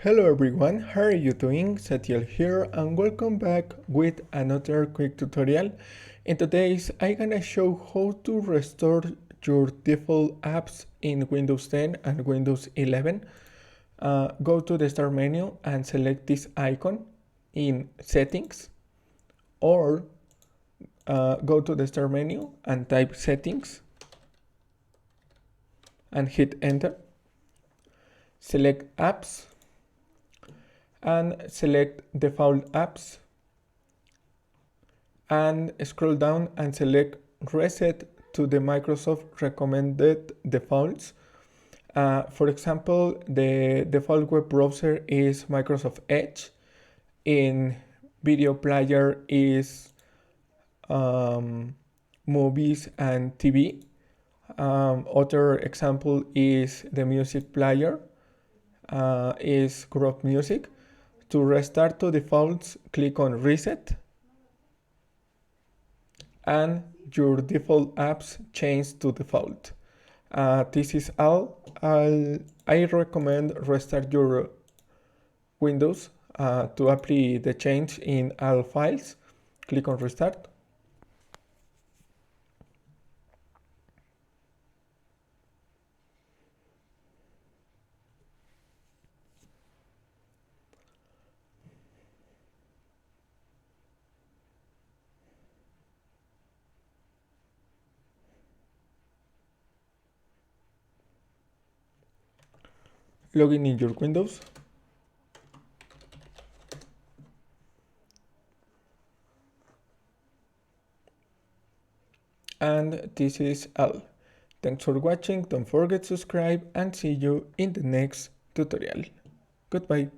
Hello everyone, how are you doing? Satiel here and welcome back with another quick tutorial. In today's I'm gonna show how to restore your default apps in Windows 10 and Windows 11. Go to the start menu and select this icon in settings, or go to the start menu and type settings and hit enter. Select apps and select default apps and scroll down and select reset to the Microsoft recommended defaults. For example, the default web browser is Microsoft Edge. In video player is movies and TV. Other example is the music player is Grok Music. To restart to defaults, click on reset and your default apps change to default. This is all. I recommend restart your Windows to apply the change in all files. Click on restart. Login in your Windows. And this is all. Thanks for watching, don't forget to subscribe and see you in the next tutorial. Goodbye.